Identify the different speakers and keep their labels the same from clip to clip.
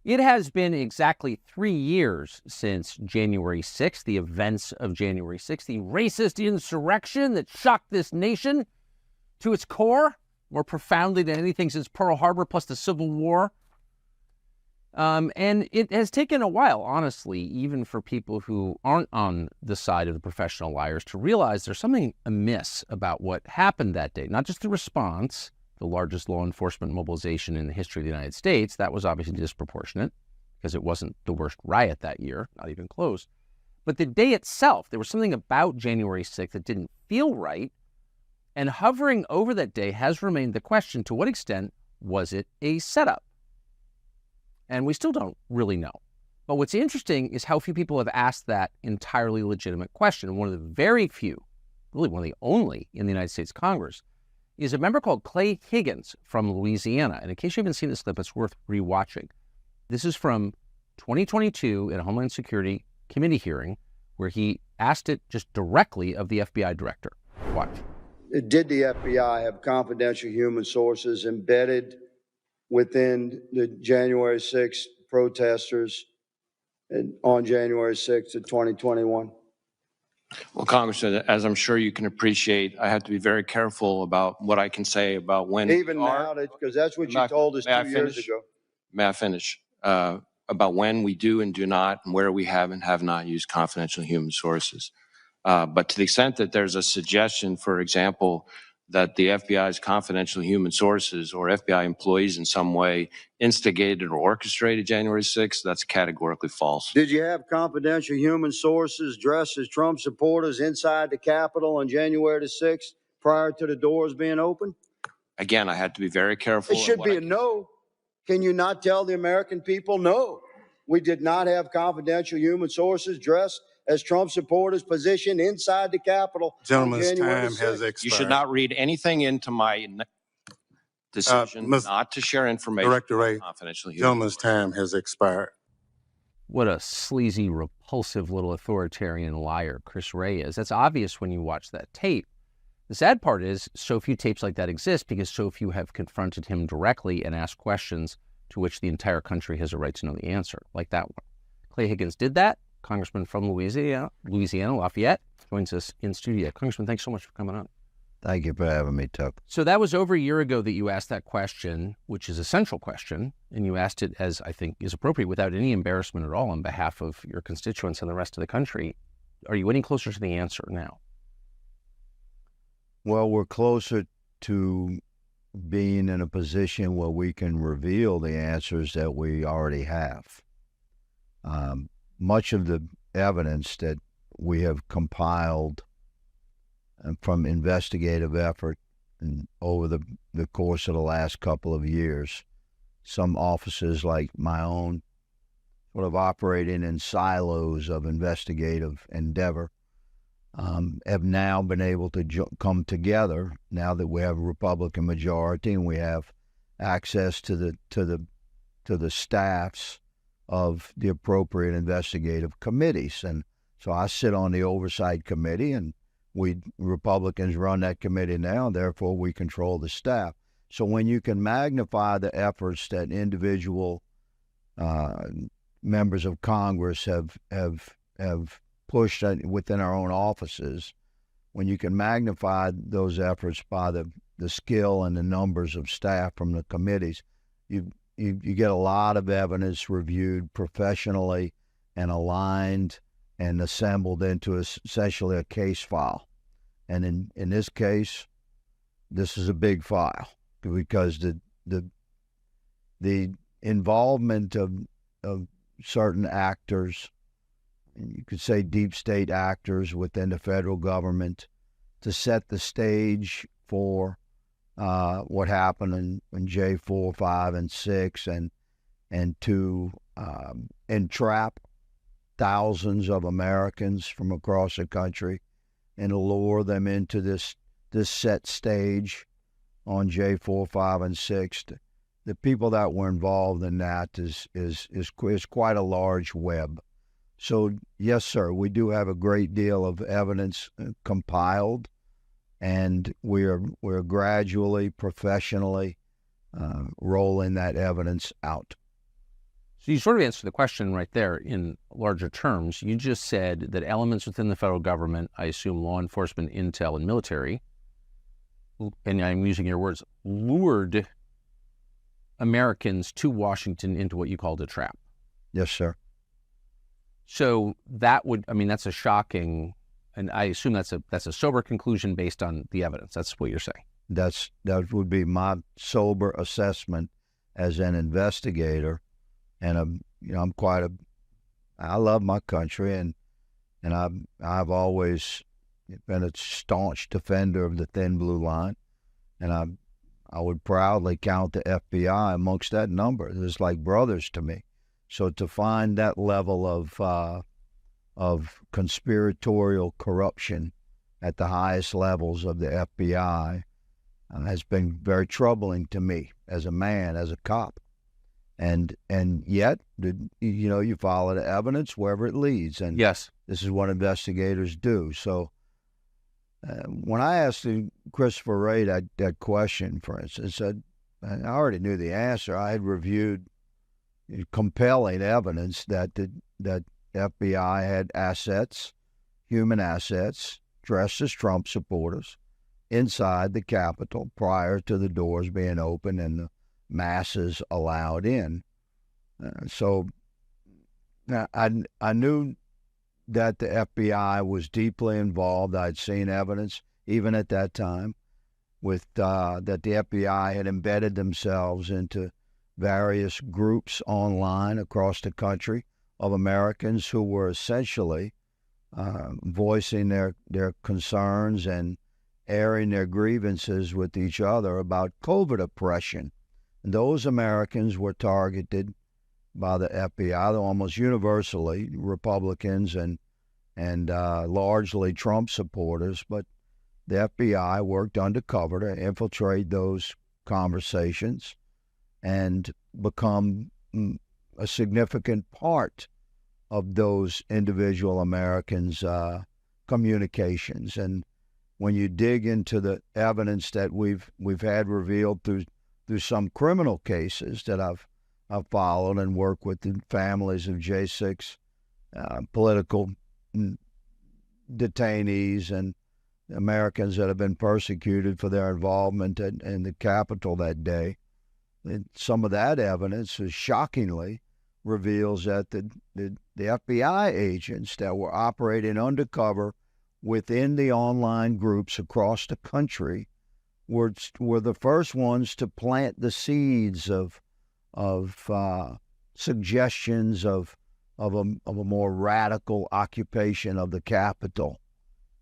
Speaker 1: It has been exactly 3 years since January 6th, the events of January 6th, the racist insurrection that shocked this nation to its core, more profoundly than anything since Pearl Harbor, plus the Civil War. And it has taken a while, honestly, even for people who aren't on the side of the professional liars, to realize there's something amiss about what happened that day. Not just the response, the largest law enforcement mobilization in the history of the United States. That was obviously disproportionate because it wasn't the worst riot that year, not even close. But the day itself, there was something about January 6th that didn't feel right. And hovering over that day has remained the question, to what extent was it a setup? And we still don't really know. But what's interesting is how few people have asked that entirely legitimate question. One of the very few, really one of the only in the United States Congress, is a member called Clay Higgins from Louisiana. And in case you haven't seen this clip, it's worth rewatching. This is from 2022 in a Homeland Security Committee hearing where he asked it just directly of the FBI director. Watch.
Speaker 2: Did the FBI have confidential human sources embedded within the January 6th protesters on January 6th of 2021?
Speaker 3: Well, Congressman, as I'm sure you can appreciate, I have to be very careful about what I can say about when.
Speaker 2: Even now, because that's what you told us 2 years ago.
Speaker 3: May I finish? About when we do and do not, and where we have and have not used confidential human sources. But to the extent that there's a suggestion, for example, that the FBI's confidential human sources or FBI employees in some way instigated or orchestrated January 6th, that's categorically false.
Speaker 2: Did you have confidential human sources dressed as Trump supporters inside the Capitol on January the 6th prior to the doors being open?
Speaker 3: Again, I had to be very careful.
Speaker 2: It should be a no. Can you not tell the American people, no, we did not have confidential human sources dressed as Trump supporters positioned inside the Capitol?
Speaker 4: Gentleman's time has expired.
Speaker 3: You should not read anything into my decision not to share information.
Speaker 4: Director Ray,
Speaker 3: confidential human
Speaker 4: gentleman's time has expired.
Speaker 1: What a sleazy, repulsive little authoritarian liar Chris Wray is. That's obvious when you watch that tape. The sad part is so few tapes like that exist because so few have confronted him directly and asked questions to which the entire country has a right to know the answer, like that one. Clay Higgins did that. Congressman from Louisiana, Lafayette, joins us in studio. Congressman, thanks so much for coming on.
Speaker 5: Thank you for having me, Tuck.
Speaker 1: So that was over a year ago that you asked that question, which is a central question, and you asked it, as I think is appropriate, without any embarrassment at all on behalf of your constituents and the rest of the country. Are you any closer to the answer now?
Speaker 5: Well, we're closer to being in a position where we can reveal the answers that we already have. Much of the evidence that we have compiled from investigative effort and over the course of the last couple of years, some offices like my own sort of operating in silos of investigative endeavor have now been able to come together now that we have a Republican majority and we have access to the staffs of the appropriate investigative committees. And so I sit on the oversight committee, and we Republicans run that committee now, and therefore we control the staff. So when you can magnify the efforts that individual members of Congress have pushed within our own offices, when you can magnify those efforts by the skill and the numbers of staff from the committees, you get a lot of evidence reviewed professionally and aligned and assembled into essentially a case file. And in this case, this is a big file because the involvement of certain actors, and you could say deep state actors within the federal government, to set the stage for what happened in J4, 5, and 6, and to entrap thousands of Americans from across the country and lure them into this set stage on J4, 5, and 6. The people that were involved in that is quite a large web. So yes, sir, we do have a great deal of evidence compiled, and we're gradually, professionally rolling that evidence out.
Speaker 1: So you sort of answered the question right there in larger terms. You just said that elements within the federal government, I assume law enforcement, intel, and military, and I'm using your words, lured Americans to Washington into what you called a trap.
Speaker 5: Yes, sir.
Speaker 1: So that would, I mean, that's a shocking, and I assume that's a sober conclusion based on the evidence. That's what you're saying.
Speaker 5: That would be my sober assessment as an investigator, and I love my country, and I've always been a staunch defender of the thin blue line, and I would proudly count the FBI amongst that number. It's like brothers to me. So to find that level of conspiratorial corruption at the highest levels of the FBI has been very troubling to me as a man, as a cop. And yet, you follow the evidence wherever it leads. And
Speaker 1: yes,
Speaker 5: this is what investigators do. So when I asked Christopher Wray that question, for instance, I already knew the answer. I had reviewed compelling evidence that the FBI had assets, human assets, dressed as Trump supporters, inside the Capitol prior to the doors being open and the masses allowed in. So I knew that the FBI was deeply involved. I'd seen evidence, even at that time, with that the FBI had embedded themselves into various groups online across the country of Americans who were essentially voicing their concerns and airing their grievances with each other about COVID oppression. And those Americans were targeted by the FBI, though almost universally Republicans and largely Trump supporters. But the FBI worked undercover to infiltrate those conversations and become a significant part of those individual Americans' communications. And when you dig into the evidence that we've had revealed through some criminal cases that I've followed and worked with the families of J6 political detainees and Americans that have been persecuted for their involvement in the Capitol that day, and some of that evidence is shockingly reveals that the FBI agents that were operating undercover within the online groups across the country were the first ones to plant the seeds of suggestions of a more radical occupation of the Capitol,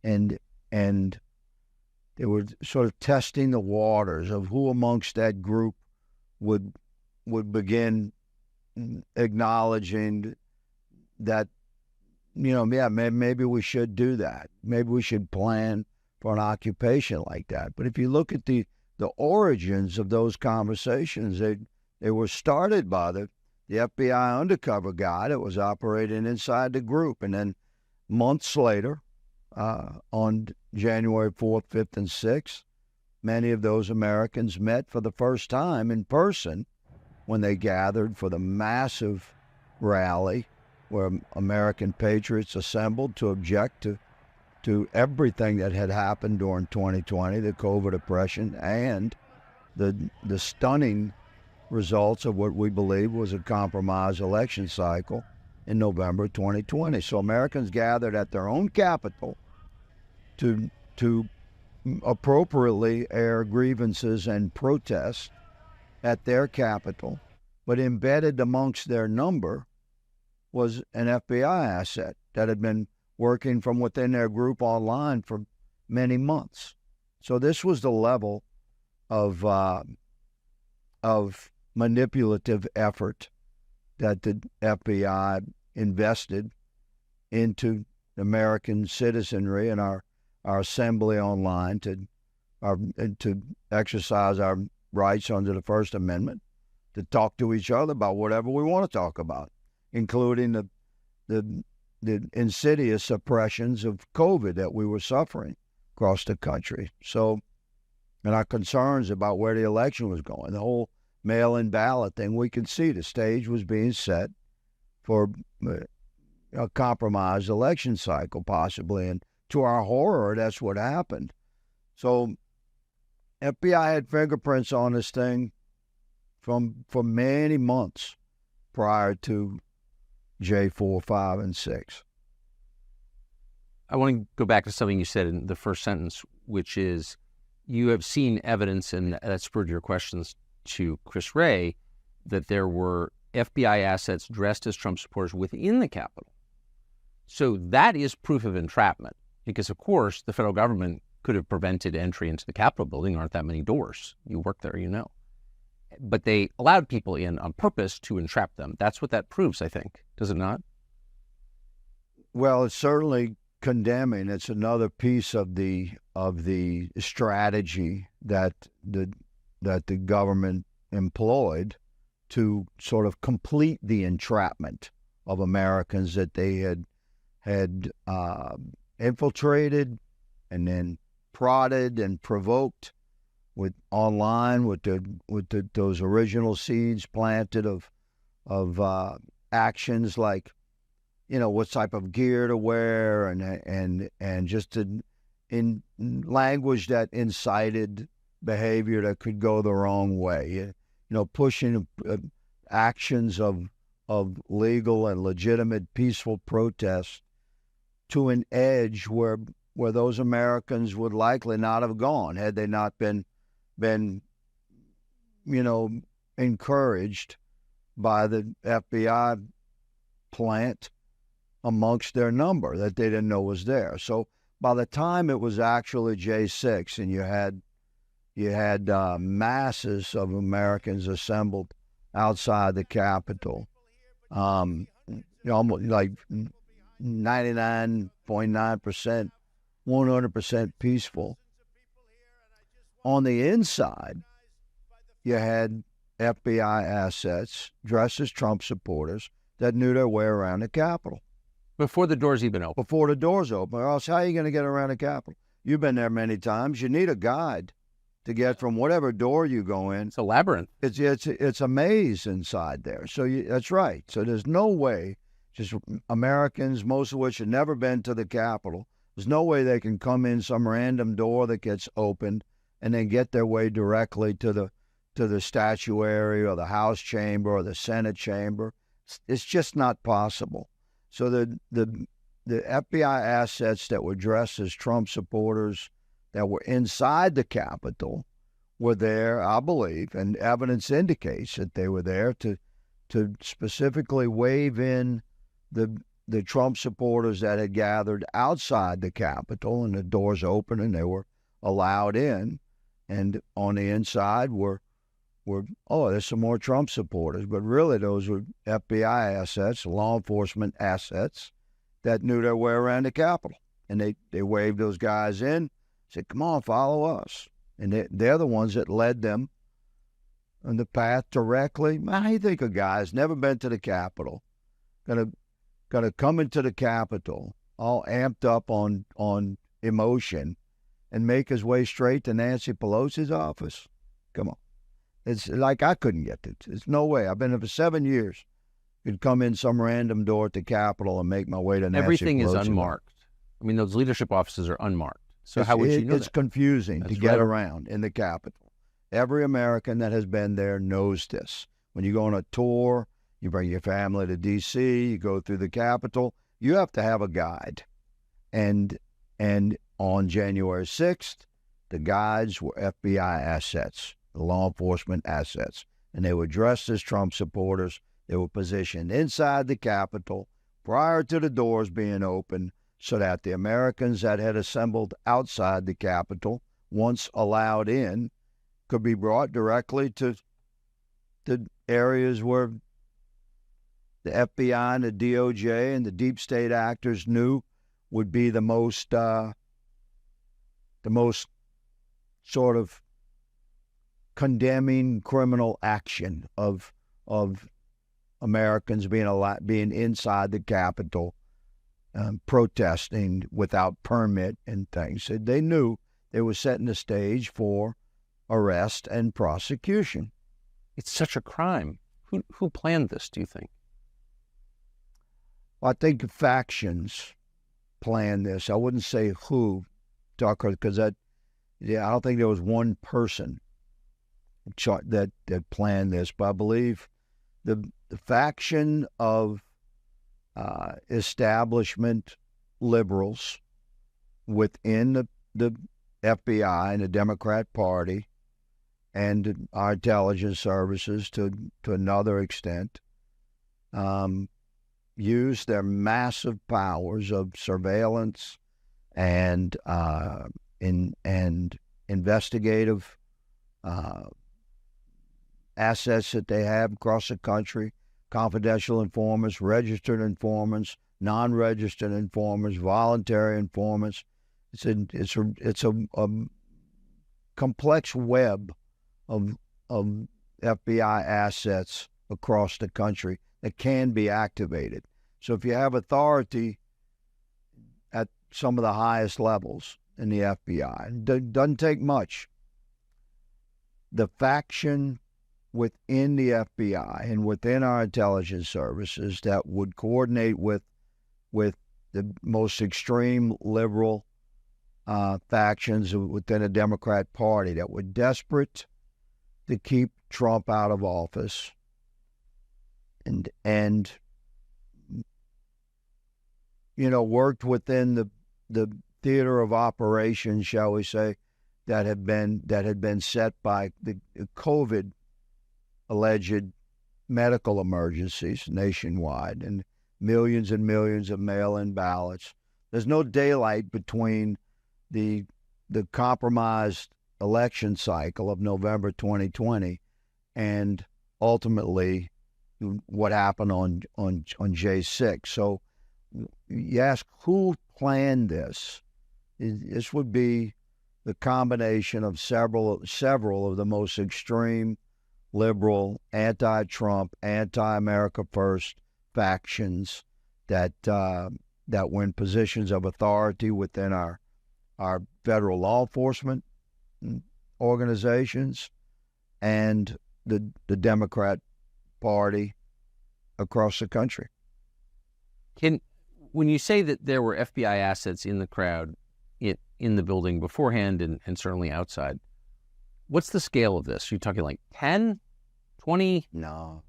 Speaker 5: and they were sort of testing the waters of who amongst that group would begin acknowledging that, maybe we should do that. Maybe we should plan for an occupation like that. But if you look at the origins of those conversations, they were started by the FBI undercover guy that was operating inside the group. And then months later, on January 4th, 5th, and 6th, many of those Americans met for the first time in person when they gathered for the massive rally where American patriots assembled to object to everything that had happened during 2020, the COVID oppression, and the stunning results of what we believe was a compromised election cycle in November 2020. So Americans gathered at their own capital to appropriately air grievances and protests at their capital, but embedded amongst their number was an FBI asset that had been working from within their group online for many months. So this was the level of manipulative effort that the FBI invested into American citizenry and our assembly online to exercise our rights under the First Amendment, to talk to each other about whatever we want to talk about, including the insidious oppressions of COVID that we were suffering across the country. So, and our concerns about where the election was going, the whole mail-in ballot thing, we could see the stage was being set for a compromised election cycle, possibly. And to our horror, that's what happened. So FBI had fingerprints on this thing for many months prior to J4, 5, and 6.
Speaker 1: I want to go back to something you said in the first sentence, which is you have seen evidence, and that spurred your questions to Chris Wray, that there were FBI assets dressed as Trump supporters within the Capitol. So that is proof of entrapment, because, of course, the federal government could have prevented entry into the Capitol building. There aren't that many doors. You work there, you know. But they allowed people in on purpose to entrap them. That's what that proves, I think. Does it not?
Speaker 5: Well, it's certainly condemning. It's another piece of the strategy that the government employed to sort of complete the entrapment of Americans that they had infiltrated and then prodded and provoked with those original seeds planted of actions like, you know, what type of gear to wear and just in language that incited behavior that could go the wrong way. You know, pushing actions of legal and legitimate peaceful protests to an edge where those Americans would likely not have gone had they not been, you know, encouraged by the FBI plant amongst their number that they didn't know was there. So by the time it was actually J6 and you had masses of Americans assembled outside the Capitol, almost like 99.9%, 100% peaceful. On the inside, you had FBI assets dressed as Trump supporters that knew their way around the Capitol.
Speaker 1: Before the doors even open.
Speaker 5: Before the doors open. Or else how are you going to get around the Capitol? You've been there many times. You need a guide to get from whatever door you go in.
Speaker 1: It's a labyrinth.
Speaker 5: It's a maze inside there. So that's right. So there's no way, just Americans, most of which have never been to the Capitol, there's no way they can come in some random door that gets opened and then get their way directly to the statuary or the House chamber or the Senate chamber. It's just not possible. So the FBI assets that were dressed as Trump supporters that were inside the Capitol were there, I believe, and evidence indicates that they were there to specifically wave in the Trump supporters that had gathered outside the Capitol, and the doors open and they were allowed in. And on the inside were there's some more Trump supporters, but really those were FBI assets, law enforcement assets that knew their way around the Capitol. And they waved those guys in, said, come on, follow us. And they're the ones that led them on the path directly. How do you think a guy's never been to the Capitol, gonna come into the Capitol all amped up on emotion and make his way straight to Nancy Pelosi's office? Come on. It's like I couldn't get it. There's no way. I've been there for 7 years. Could come in some random door at the Capitol and make my way to Nancy Pelosi.
Speaker 1: Everything is unmarked. I mean, those leadership offices are unmarked. So how would you know
Speaker 5: It's
Speaker 1: that?
Speaker 5: confusing
Speaker 1: That's
Speaker 5: to get
Speaker 1: right.
Speaker 5: around in the Capitol. Every American that has been there knows this. When you go on a tour, you bring your family to D.C., you go through the Capitol, you have to have a guide. And on January 6th, the guides were FBI assets, law enforcement assets, and they were dressed as Trump supporters. They were positioned inside the Capitol prior to the doors being opened so that the Americans that had assembled outside the Capitol, once allowed in, could be brought directly to the areas where the FBI and the DOJ and the deep state actors knew would be the most sort of condemning criminal action of Americans being inside the Capitol, protesting without permit and things. So they knew they were setting the stage for arrest and prosecution.
Speaker 1: It's such a crime. Who planned this, do you think?
Speaker 5: Well, I think factions planned this. I wouldn't say who, Tucker, because I don't think there was one person that planned this, but I believe the faction of establishment liberals within the FBI and the Democrat Party and our intelligence services to another extent use their massive powers of surveillance and investigative assets that they have across the country, confidential informants, registered informants, non-registered informants, voluntary informants. It's a complex web of FBI assets across the country that can be activated. So if you have authority at some of the highest levels in the FBI, it doesn't take much. The faction within the FBI and within our intelligence services that would coordinate with the most extreme liberal factions within the Democrat Party that were desperate to keep Trump out of office and worked within the theater of operations, shall we say, that had been set by the COVID alleged medical emergencies nationwide and millions of mail-in ballots. There's no daylight between the compromised election cycle of November 2020 and ultimately what happened on J6. So you ask who planned this? This would be the combination of several of the most extreme liberal, anti-Trump, anti-America First factions that were in positions of authority within our federal law enforcement organizations and the Democrat Party across the country.
Speaker 1: When you say that there were FBI assets in the crowd, in the building beforehand and certainly outside, what's the scale of this? Are you talking like 10, 20?
Speaker 5: No.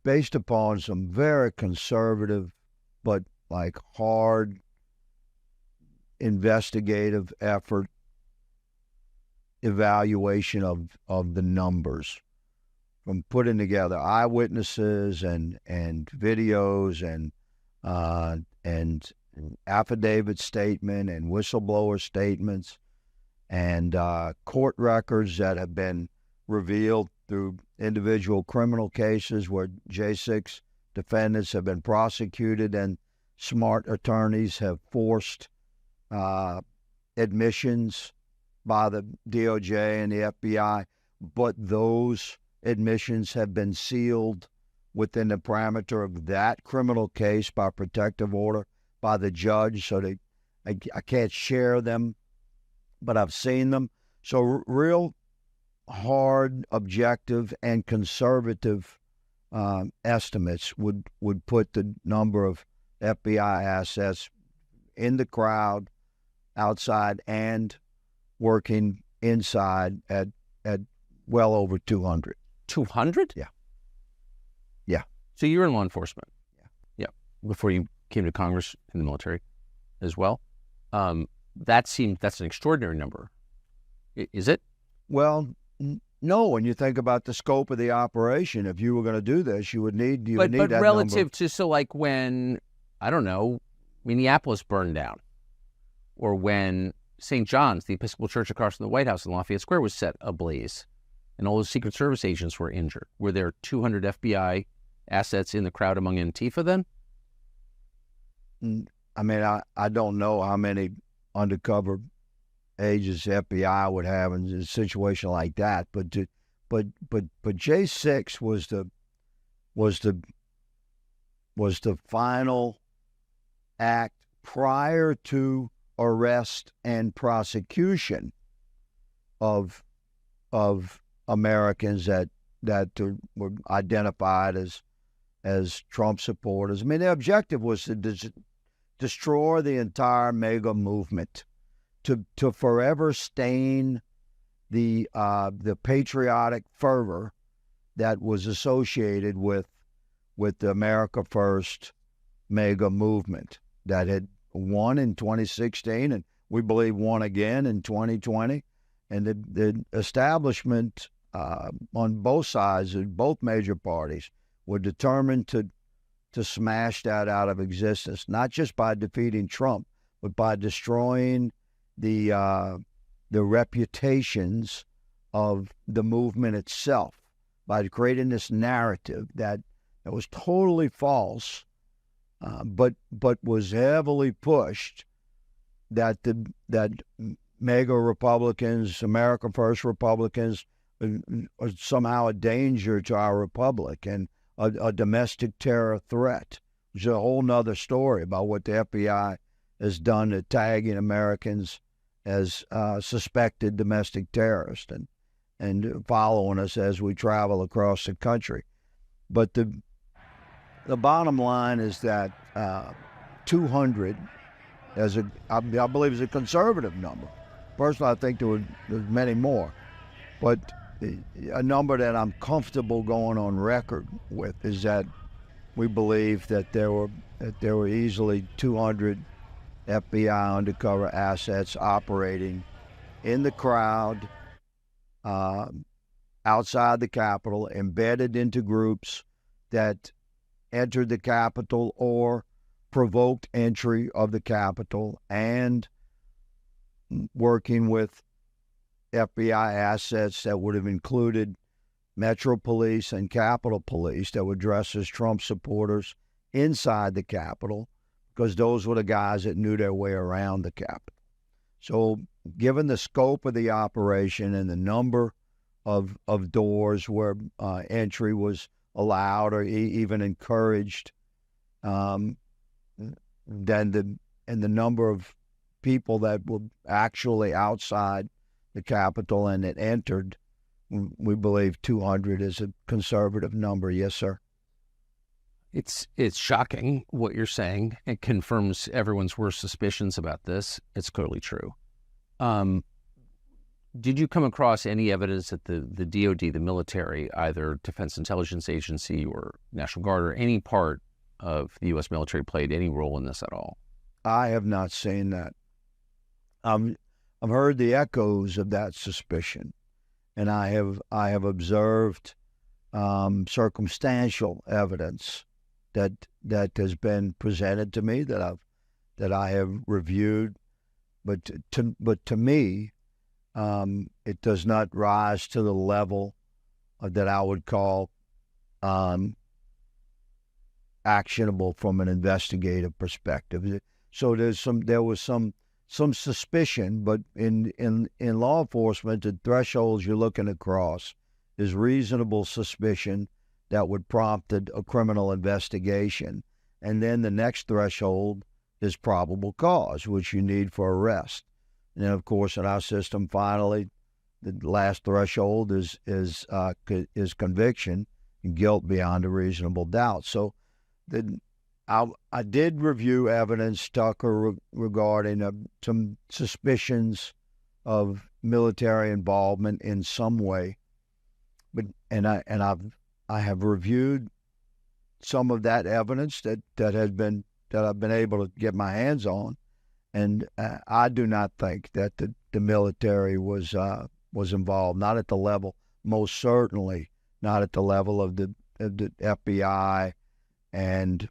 Speaker 5: Based upon some very conservative but like hard investigative effort, evaluation of the numbers, from putting together eyewitnesses and videos and affidavit statement and whistleblower statements and court records that have been revealed through individual criminal cases where J6 defendants have been prosecuted and smart attorneys have forced admissions by the DOJ and the FBI, but those admissions have been sealed within the parameter of that criminal case by protective order by the judge, so I can't share them, but I've seen them. So real hard, objective, and conservative estimates would put the number of FBI assets in the crowd, outside, and working inside at well over 200.
Speaker 1: 200?
Speaker 5: Yeah.
Speaker 1: So you're in law enforcement?
Speaker 5: Yeah.
Speaker 1: Before you came to Congress in the military as well? That's an extraordinary number. Is it?
Speaker 5: Well, no. When you think about the scope of the operation, if you were going to do this, you would need
Speaker 1: But
Speaker 5: that
Speaker 1: relative
Speaker 5: number.
Speaker 1: to, so like when, I don't know, Minneapolis burned down, or when St. John's, the Episcopal Church across from the White House in Lafayette Square, was set ablaze, and all those Secret Service agents were injured. Were there 200 FBI assets in the crowd among Antifa then?
Speaker 5: I mean, I don't know how many undercover agents the FBI would have in a situation like that, but J6 was the final act prior to arrest and prosecution of Americans that were identified as Trump supporters. I mean, their objective was to destroy the entire MAGA movement, to forever stain the patriotic fervor that was associated with the America First MAGA movement that had won in 2016 and we believe won again in 2020. And the establishment on both sides, of both major parties, were determined to smash that out of existence, not just by defeating Trump, but by destroying the reputations of the movement itself, by creating this narrative that was totally false, but was heavily pushed, that MAGA Republicans, America First Republicans, are somehow a danger to our republic and a domestic terror threat, which is a whole nother story about what the FBI has done to tagging Americans as suspected domestic terrorists and following us as we travel across the country. But the bottom line is that 200, I believe, is a conservative number. Personally, I think there's many more, but a number that I'm comfortable going on record with is that we believe that there were easily 200 FBI undercover assets operating in the crowd, outside the Capitol, embedded into groups that entered the Capitol or provoked entry of the Capitol, and working with FBI assets that would have included Metro Police and Capitol Police that would dress as Trump supporters inside the Capitol, because those were the guys that knew their way around the Capitol. So given the scope of the operation and the number of doors where entry was allowed or even encouraged, then the number of people that were actually outside the Capitol and that entered, we believe 200 is a conservative number. Yes, sir.
Speaker 1: It's shocking what you're saying. It confirms everyone's worst suspicions about this. It's clearly true. Did you come across any evidence that the DOD, the military, either Defense Intelligence Agency or National Guard or any part of the U.S. military played any role in this at all?
Speaker 5: I have not seen that. I've heard the echoes of that suspicion, and I have observed circumstantial evidence that has been presented to me that I have reviewed, but to me, it does not rise to the level that I would call actionable from an investigative perspective. So there was some suspicion, but in law enforcement, the thresholds you're looking across is reasonable suspicion that would prompt a criminal investigation, and then the next threshold is probable cause, which you need for arrest. And then, of course, in our system, finally, the last threshold is conviction and guilt beyond a reasonable doubt. So, I did review evidence, Tucker, regarding some suspicions of military involvement in some way, I have reviewed some of that evidence that I've been able to get my hands on, and I do not think that the military was involved. Not at the level, most certainly not at the level of the FBI, and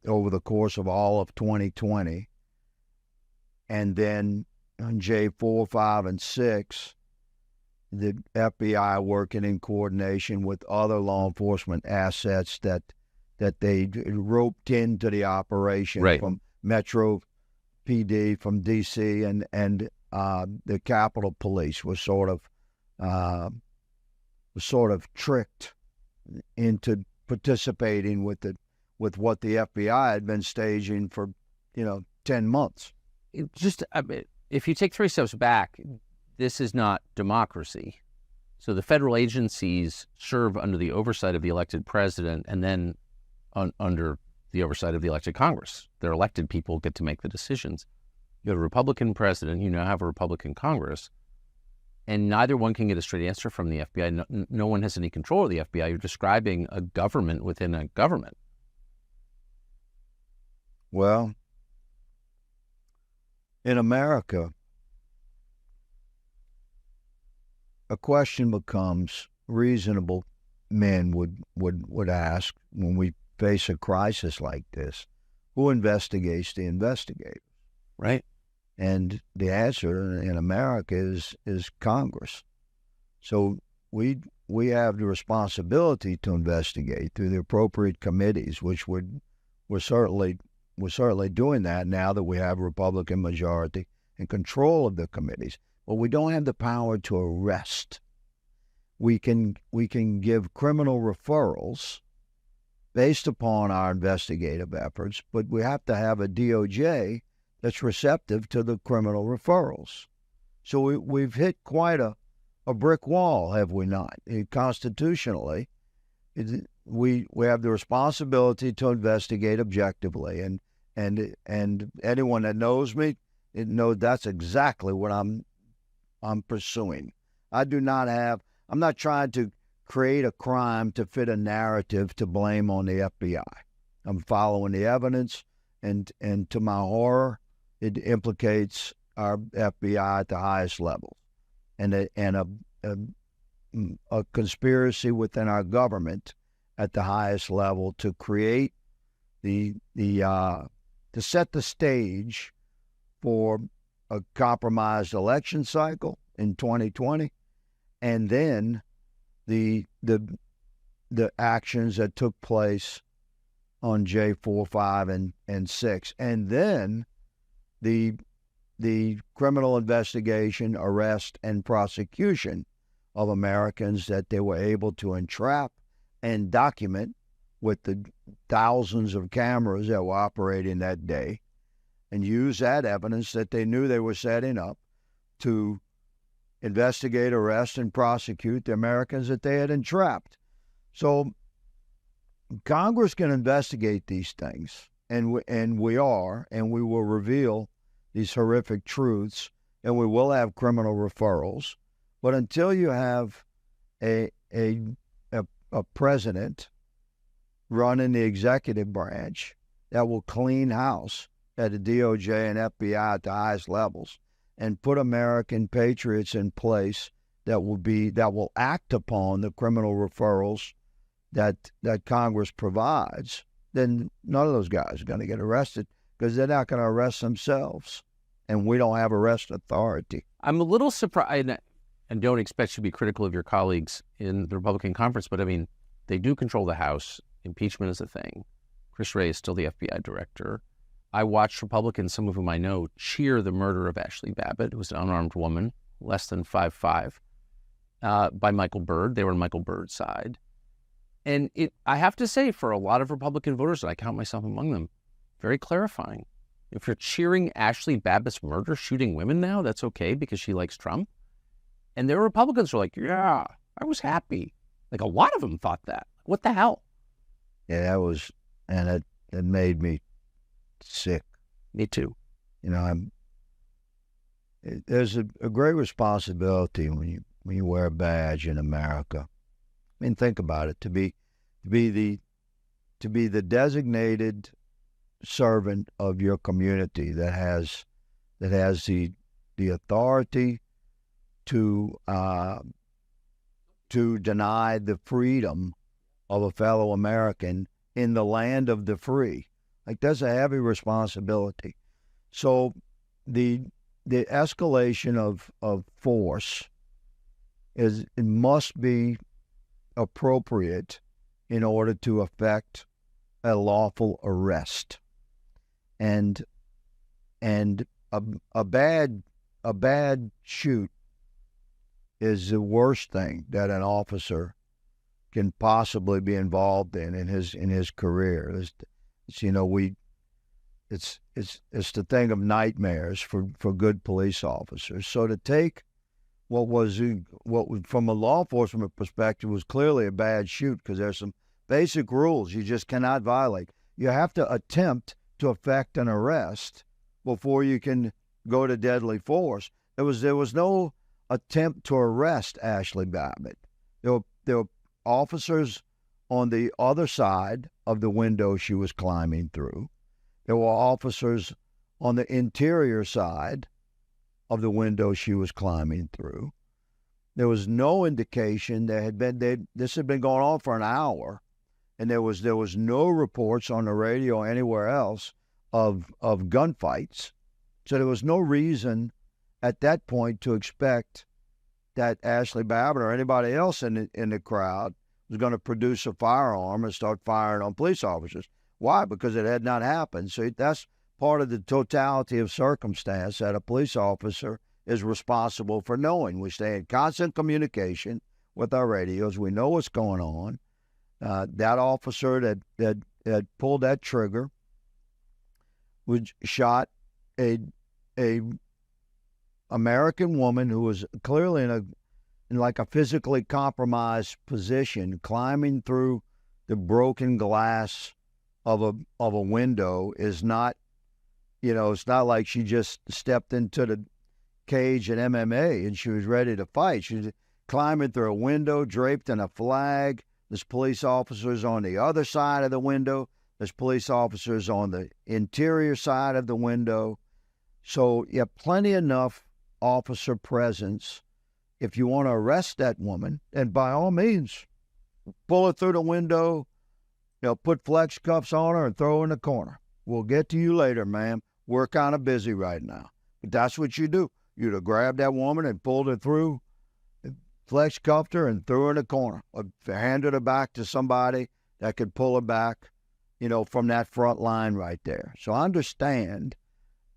Speaker 5: over the course of all of 2020, and then on J4, 5, and 6, the FBI working in coordination with other law enforcement assets that they roped into the operation, right, from Metro PD, from D.C., and the Capitol Police was sort of tricked into participating with what the FBI had been staging for 10 months.
Speaker 1: If you take 3 steps back, this is not democracy. So the federal agencies serve under the oversight of the elected president and then under the oversight of the elected Congress. Their elected people get to make the decisions. You have a Republican president, you now have a Republican Congress, and neither one can get a straight answer from the FBI. No one has any control of the FBI. You're describing a government within a government.
Speaker 5: Well, in America, a question becomes reasonable men would ask when we face a crisis like this, who investigates the investigators?
Speaker 1: Right.
Speaker 5: And the answer in America is Congress. So we have the responsibility to investigate through the appropriate committees, which we're certainly doing that now that we have a Republican majority and control of the committees. But we don't have the power to arrest. We can give criminal referrals based upon our investigative efforts, but we have to have a DOJ that's receptive to the criminal referrals. So we've hit quite a brick wall, have we not? Constitutionally, we have the responsibility to investigate objectively, and anyone that knows me, knows that's exactly what I'm pursuing. I'm not trying to create a crime to fit a narrative to blame on the FBI. I'm following the evidence, and to my horror, it implicates our FBI at the highest level, and a conspiracy within our government at the highest level to create to set the stage for a compromised election cycle in 2020, and then the actions that took place on J4, 5, and 6, and then the criminal investigation, arrest, and prosecution of Americans that they were able to entrap and document with the thousands of cameras that were operating that day, and use that evidence that they knew they were setting up to investigate, arrest, and prosecute the Americans that they had entrapped. So Congress can investigate these things, and we will reveal these horrific truths, and we will have criminal referrals. But until you have a president running the executive branch that will clean house at the DOJ and FBI at the highest levels and put American patriots in place that will act upon the criminal referrals that Congress provides, then none of those guys are going to get arrested because they're not going to arrest themselves, and we don't have arrest authority.
Speaker 1: I'm a little surprised, and don't expect you to be critical of your colleagues in the Republican conference, but I mean, they do control the House. Impeachment is a thing. Chris Wray is still the FBI director. I watched Republicans, some of whom I know, cheer the murder of Ashley Babbitt, who was an unarmed woman, less than 5'5", by Michael Byrd. They were on Michael Byrd's side. And I have to say, for a lot of Republican voters, and I count myself among them, very clarifying. If you're cheering Ashley Babbitt's murder, shooting women now, that's okay because she likes Trump. And there were Republicans who were like, yeah, I was happy. Like, a lot of them thought that. What the hell?
Speaker 5: Yeah, it made me sick.
Speaker 1: Me too.
Speaker 5: You know, there's a great responsibility when you wear a badge in America. I mean, think about it. To be the designated servant of your community that has the authority to deny the freedom of a fellow American in the land of the free. Like, that's a heavy responsibility. So the escalation of force it must be appropriate in order to effect a lawful arrest. And a bad shoot is the worst thing that an officer can possibly be involved in his career. It's the thing of nightmares for good police officers. So to take from a law enforcement perspective was clearly a bad shoot, because there's some basic rules you just cannot violate. You have to attempt to effect an arrest before you can go to deadly force. There was no attempt to arrest Ashley Babbitt. There were officers on the other side of the window she was climbing through. There were officers on the interior side of the window she was climbing through. There was no indication this had been going on for an hour, and there was no reports on the radio or anywhere else of gunfights. So there was no reason at that point to expect that Ashley Babbitt or anybody else in the crowd was going to produce a firearm and start firing on police officers. Why? Because it had not happened. So that's part of the totality of circumstance that a police officer is responsible for knowing. We stay in constant communication with our radios. We know what's going on. That officer that pulled that trigger shot a American woman who was clearly in like a physically compromised position, climbing through the broken glass of a window. Is not, it's not like she just stepped into the cage at MMA and she was ready to fight. She was climbing through a window draped in a flag. There's police officers on the other side of the window. There's police officers on the interior side of the window. So you have plenty enough officer presence. If you want to arrest that woman, and by all means, pull her through the window, put flex cuffs on her and throw her in the corner. We'll get to you later, ma'am. We're kind of busy right now. But that's what you do. You'd have grabbed that woman and pulled her through, flex cuffed her and threw her in the corner, or handed her back to somebody that could pull her back, from that front line right there. So I understand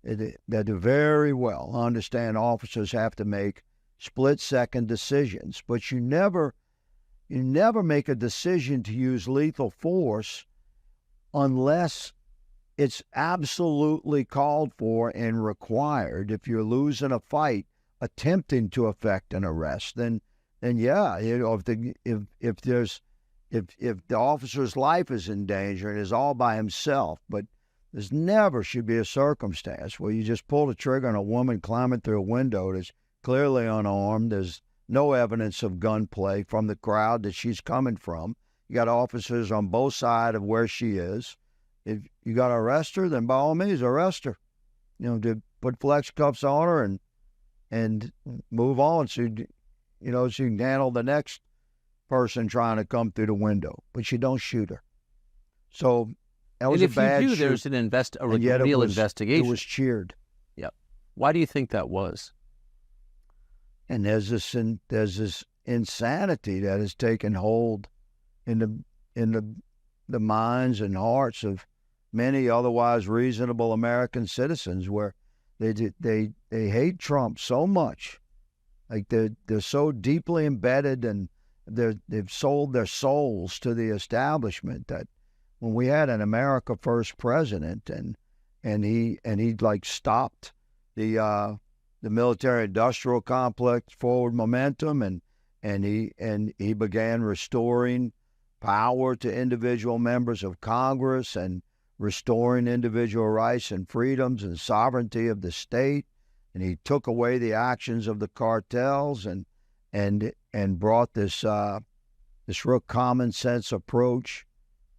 Speaker 5: that very well. I understand officers have to make split-second decisions, but you never make a decision to use lethal force unless it's absolutely called for and required. If you're losing a fight attempting to effect an arrest, then yeah, if the officer's life is in danger and is all by himself, but there's never should be a circumstance where you just pull the trigger on a woman climbing through a window that's clearly unarmed. There's no evidence of gunplay from the crowd that she's coming from. You got officers on both sides of where she is. If you got to arrest her, then by all means, arrest her. To put flex cuffs on her and move on so she can handle the next person trying to come through the window. But you don't shoot her. So that was a bad shoot.
Speaker 1: And if you do, there's a real investigation.
Speaker 5: It was cheered.
Speaker 1: Yep. Why do you think that was?
Speaker 5: And there's this insanity that has taken hold in the minds and hearts of many otherwise reasonable American citizens, where they hate Trump so much, like they're so deeply embedded, and they've sold their souls to the establishment, that when we had an America First president and he like stopped the military industrial complex forward momentum, and he began restoring power to individual members of Congress and restoring individual rights and freedoms and sovereignty of the state, and he took away the actions of the cartels and brought this real common sense approach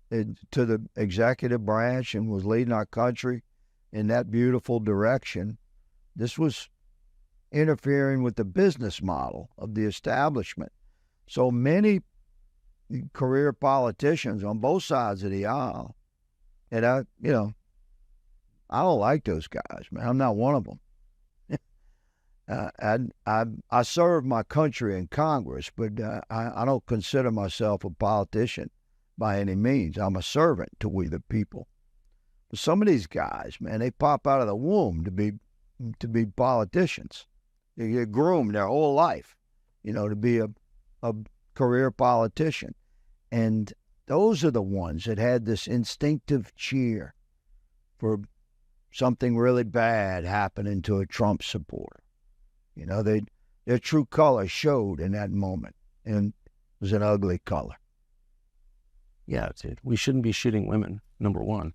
Speaker 5: to the executive branch, and was leading our country in that beautiful direction. This was interfering with the business model of the establishment. So many career politicians on both sides of the aisle, and I don't like those guys, man. I'm not one of them. I serve my country in Congress, but I don't consider myself a politician by any means. I'm a servant to we the people. But some of these guys, man, they pop out of the womb to be politicians. They get groomed their whole life, to be a career politician. And those are the ones that had this instinctive cheer for something really bad happening to a Trump supporter. Their true color showed in that moment, and it was an ugly color.
Speaker 1: Yeah, dude. We shouldn't be shooting women, number one.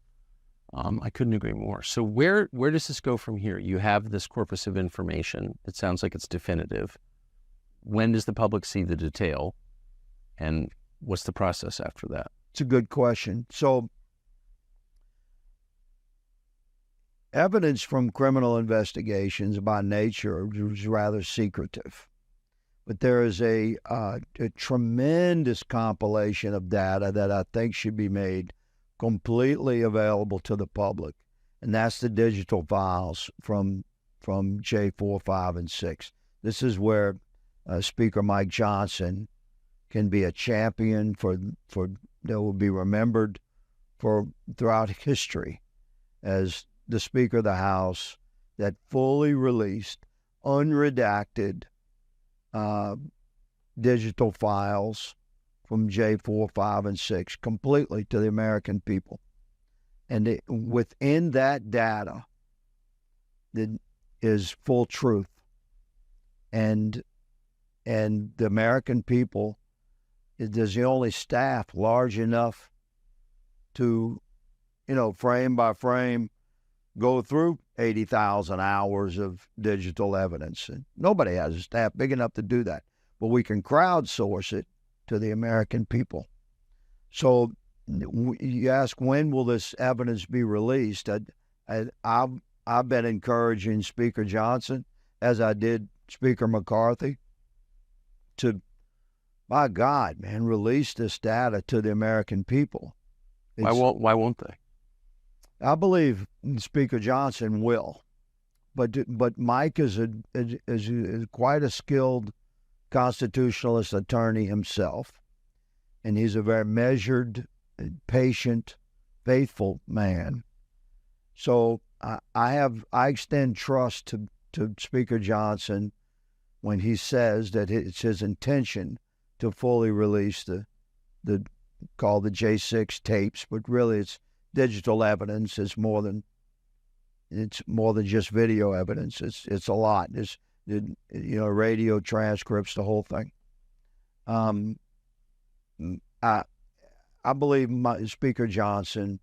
Speaker 1: I couldn't agree more. So where does this go from here? You have this corpus of information. It sounds like it's definitive. When does the public see the detail? And what's the process after that?
Speaker 5: It's a good question. So evidence from criminal investigations by nature is rather secretive. But there is a tremendous compilation of data that I think should be made completely available to the public, and that's the digital files from J4, 5, and 6. This is where Speaker Mike Johnson can be a champion for that will be remembered for throughout history as the Speaker of the House that fully released, unredacted digital files from J4, 5, and 6 completely to the American people. And within that data is full truth. And the American people, there's the only staff large enough to, frame by frame, go through 80,000 hours of digital evidence. And nobody has a staff big enough to do that. But we can crowdsource it to the American people. So you ask, when will this evidence be released? I've been encouraging Speaker Johnson, as I did Speaker McCarthy, to, by God, man, release this data to the American people.
Speaker 1: Why won't they?
Speaker 5: I believe Speaker Johnson will, but Mike is quite a skilled constitutionalist attorney himself, and he's a very measured, patient, faithful man. So I extend trust to Speaker Johnson when he says that it's his intention to fully release the called the J6 tapes, but really it's digital evidence. It's more than just video evidence. It's a lot. It's radio transcripts, the whole thing. I believe Speaker Johnson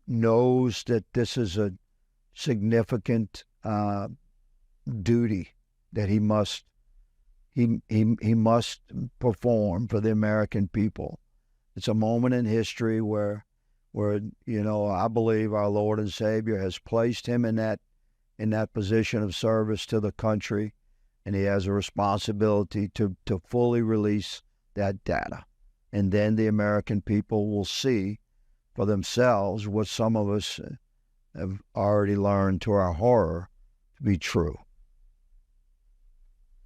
Speaker 5: knows that this is a significant duty that he must perform for the American people. It's a moment in history where I believe our Lord and Savior has placed him in that position of service to the country, and he has a responsibility to fully release that data. And then the American people will see for themselves what some of us have already learned to our horror to be true.